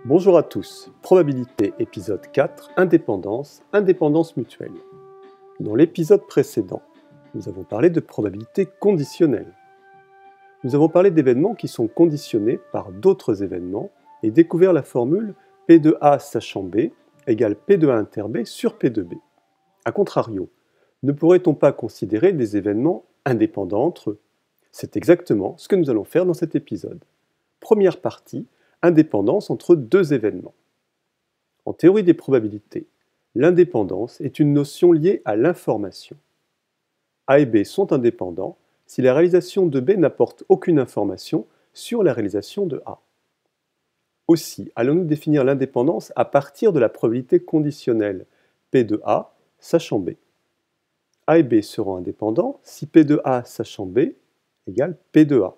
Bonjour à tous, probabilité épisode 4, indépendance, indépendance mutuelle. Dans l'épisode précédent, nous avons parlé de probabilité conditionnelle. Nous avons parlé d'événements qui sont conditionnés par d'autres événements et découvert la formule P de A sachant B égale P de A inter B sur P de B. A contrario, ne pourrait-on pas considérer des événements indépendants entre eux? C'est exactement ce que nous allons faire dans cet épisode. Première partie, indépendance entre deux événements. En théorie des probabilités, l'indépendance est une notion liée à l'information. A et B sont indépendants si la réalisation de B n'apporte aucune information sur la réalisation de A. Aussi, allons-nous définir l'indépendance à partir de la probabilité conditionnelle P de A sachant B. A et B seront indépendants si P de A sachant B égale P de A.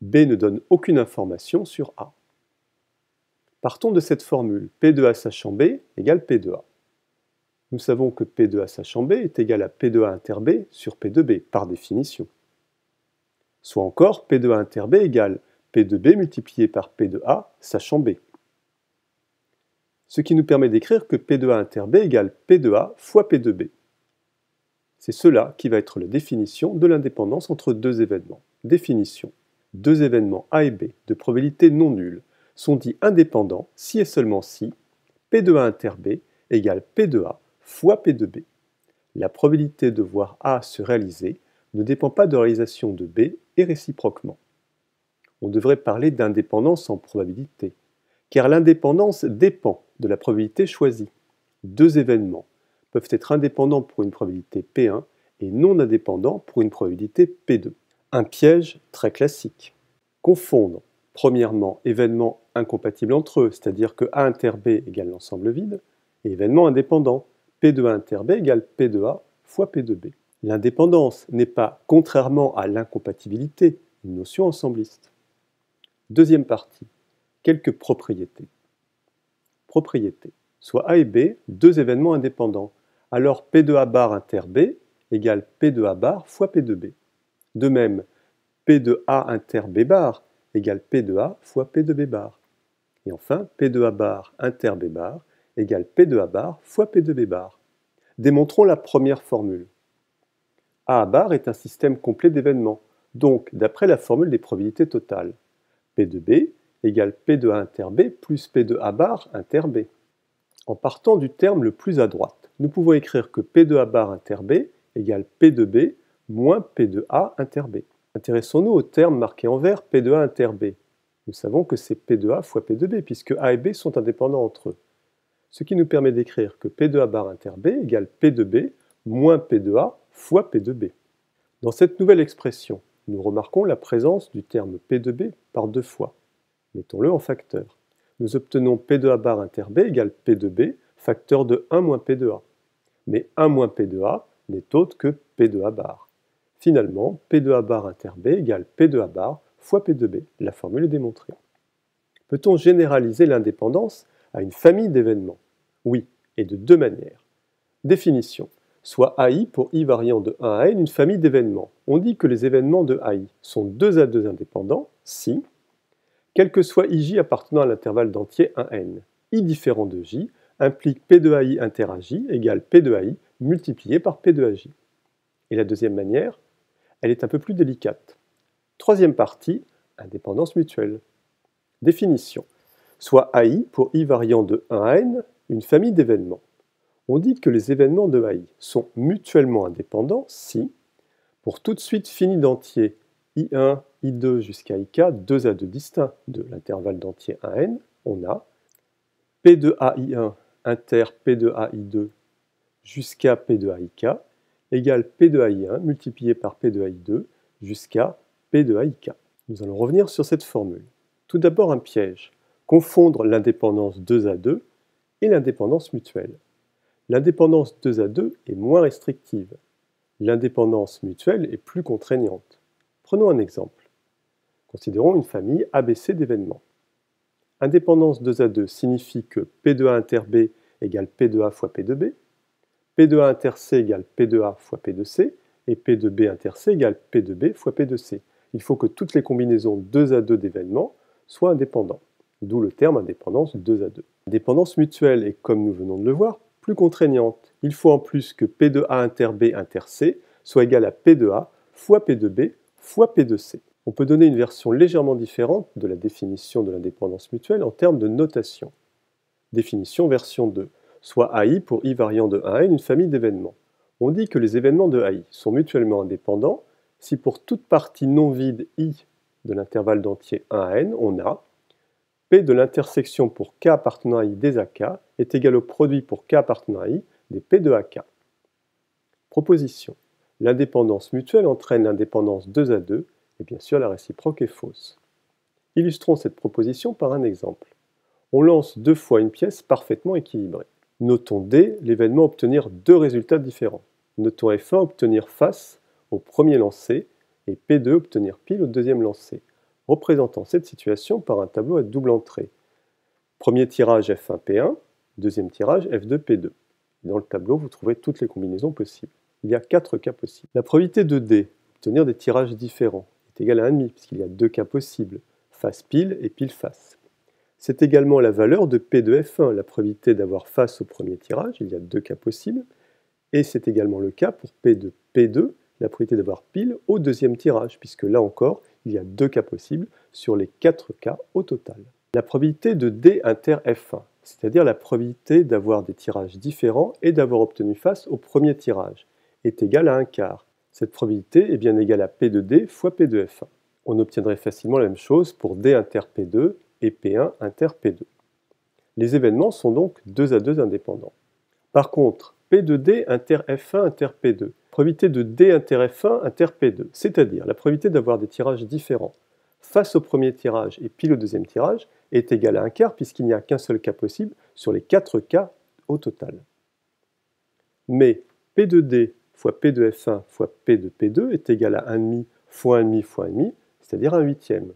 B ne donne aucune information sur A. Partons de cette formule P de A sachant B égale P de A. Nous savons que P de A sachant B est égal à P de A inter B sur P de B, par définition. Soit encore P de A inter B égale P de B multiplié par P de A sachant B. Ce qui nous permet d'écrire que P de A inter B égale P de A fois P de B. C'est cela qui va être la définition de l'indépendance entre deux événements. Définition. Deux événements A et B de probabilité non nulle sont dits indépendants si et seulement si P de A inter B égale P de A fois P de B. La probabilité de voir A se réaliser ne dépend pas de la réalisation de B et réciproquement. On devrait parler d'indépendance en probabilité, car l'indépendance dépend de la probabilité choisie. Deux événements peuvent être indépendants pour une probabilité P1 et non indépendants pour une probabilité P2. Un piège très classique. Confondre, premièrement, événements incompatibles entre eux, c'est-à-dire que A inter B égale l'ensemble vide, et événements indépendants, P de A inter B égale P de A fois P de B. L'indépendance n'est pas, contrairement à l'incompatibilité, une notion ensembliste. Deuxième partie, quelques propriétés. Propriétés. Soit A et B, deux événements indépendants, alors P de A bar inter B égale P de A bar fois P de B. De même, P de A inter B bar égale P de A fois P de B bar. Et enfin, P de A bar inter B bar égale P de A bar fois P de B bar. Démontrons la première formule. A bar est un système complet d'événements, donc d'après la formule des probabilités totales. P de B égale P de A inter B plus P de A bar inter B. En partant du terme le plus à droite, nous pouvons écrire que P de A bar inter B égale P de B moins P de A inter B. Intéressons-nous au terme marqué en vert P de A inter B. Nous savons que c'est P de A fois P de B, puisque A et B sont indépendants entre eux. Ce qui nous permet d'écrire que P de A bar inter B égale P de B moins P de A fois P de B. Dans cette nouvelle expression, nous remarquons la présence du terme P de B par deux fois. Mettons-le en facteur. Nous obtenons P de A bar inter B égale P de B, facteur de 1 moins P de A. Mais 1 moins P de A n'est autre que P de A bar. Finalement, P de A bar inter B égale P de A bar fois P de B. La formule est démontrée. Peut-on généraliser l'indépendance à une famille d'événements? Oui, et de deux manières. Définition. Soit AI pour I variant de 1 à n une famille d'événements. On dit que les événements de AI sont 2 à 2 indépendants si, quel que soit IJ appartenant à l'intervalle d'entier 1n, I différent de J implique P de AI inter AJ égale P de AI multiplié par P de AJ. Et la deuxième manière, elle est un peu plus délicate. Troisième partie, indépendance mutuelle. Définition. Soit AI pour I variant de 1 à n une famille d'événements. On dit que les événements de AI sont mutuellement indépendants si, pour toute suite finie d'entiers I1, I2 jusqu'à IK, 2 à 2 distincts de l'intervalle d'entier 1n, on a P de AI1 inter P de AI2 jusqu'à P de AIK égale P de AI1 multiplié par P de AI2 jusqu'à P de AIK. Nous allons revenir sur cette formule. Tout d'abord un piège, confondre l'indépendance 2 à 2 et l'indépendance mutuelle. L'indépendance 2 à 2 est moins restrictive. L'indépendance mutuelle est plus contraignante. Prenons un exemple. Considérons une famille ABC d'événements. Indépendance 2 à 2 signifie que P de A inter B égale P de A fois P de B, P de A inter C égale P de A fois P de C, et P de B inter C égale P de B fois P de C. Il faut que toutes les combinaisons 2 à 2 d'événements soient indépendants. d'où le terme indépendance 2 à 2. L'indépendance mutuelle est, comme nous venons de le voir, plus contraignante. Il faut en plus que P de A inter B inter C soit égal à P de A fois P de B fois P de C. On peut donner une version légèrement différente de la définition de l'indépendance mutuelle en termes de notation. Définition version 2, soit AI pour I variant de 1 à n une famille d'événements. On dit que les événements de AI sont mutuellement indépendants si pour toute partie non vide I de l'intervalle d'entier 1 à n, on a P de l'intersection pour K appartenant à I des AK est égal au produit pour K appartenant à I des P de AK. Proposition. L'indépendance mutuelle entraîne l'indépendance 2 à 2 et bien sûr la réciproque est fausse. Illustrons cette proposition par un exemple. On lance 2 fois une pièce parfaitement équilibrée. Notons D, l'événement obtenir 2 résultats différents. Notons F1 obtenir face au premier lancé et P2 obtenir pile au deuxième lancé, représentant cette situation par un tableau à double entrée. Premier tirage F1 P1, deuxième tirage F2 P2. Dans le tableau, vous trouverez toutes les combinaisons possibles. Il y a 4 cas possibles. La probabilité de D, obtenir des tirages différents, est égale à 1,5 puisqu'il y a 2 cas possibles, face pile et pile face. C'est également la valeur de P de F1, la probabilité d'avoir face au premier tirage, il y a 2 cas possibles, et c'est également le cas pour P de P2, la probabilité d'avoir pile au deuxième tirage, puisque là encore, il y a 2 cas possibles sur les 4 cas au total. La probabilité de D inter F1, c'est-à-dire la probabilité d'avoir des tirages différents et d'avoir obtenu face au premier tirage, est égale à 1/4. Cette probabilité est bien égale à P de D fois P de F1. On obtiendrait facilement la même chose pour D inter P2 et P1 inter P2. Les événements sont donc 2 à 2 indépendants. Par contre, P de D inter F1 inter P2, probabilité de D inter F1 inter P2, c'est-à-dire la probabilité d'avoir des tirages différents face au premier tirage et pile au deuxième tirage, est égale à 1/4 puisqu'il n'y a qu'un seul cas possible sur les 4 cas au total. Mais P de D fois P de F1 fois P de P2 est égal à 1,5 fois 1,5 fois 1,5, c'est-à-dire 1/8.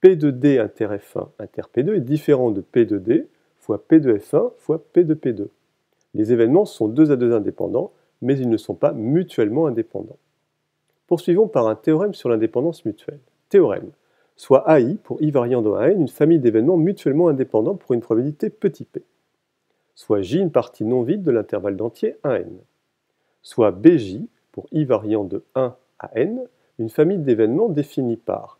P de D inter F1 inter P2 est différent de P de D fois P de F1 fois P de P2. Les événements sont 2 à 2 indépendants, mais ils ne sont pas mutuellement indépendants. Poursuivons par un théorème sur l'indépendance mutuelle. Théorème. Soit AI pour I variant de 1 à n une famille d'événements mutuellement indépendants pour une probabilité petit p. Soit J une partie non vide de l'intervalle d'entier 1 à n. Soit BJ pour I variant de 1 à n une famille d'événements définie par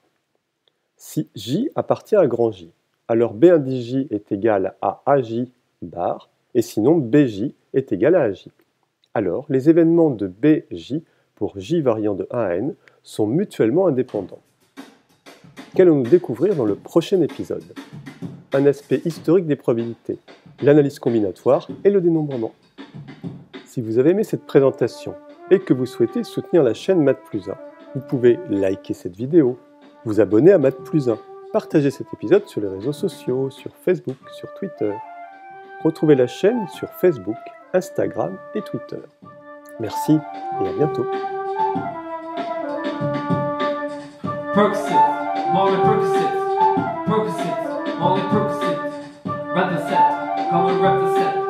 si J appartient à grand J, alors B1DJ est égal à AJ bar, et sinon BJ est égal à AJ. Alors, les événements de BJ pour J variant de 1 à n sont mutuellement indépendants. Qu'allons-nous découvrir dans le prochain épisode? Un aspect historique des probabilités, l'analyse combinatoire et le dénombrement. Si vous avez aimé cette présentation et que vous souhaitez soutenir la chaîne Math+1, vous pouvez liker cette vidéo, vous abonner à Math+1, partager cet épisode sur les réseaux sociaux, sur Facebook, sur Twitter. Retrouvez la chaîne sur Facebook, Instagram et Twitter. Merci et à bientôt. Percocet, Molly Percocet, Percocet, Molly Percocet, Represent, come and represent.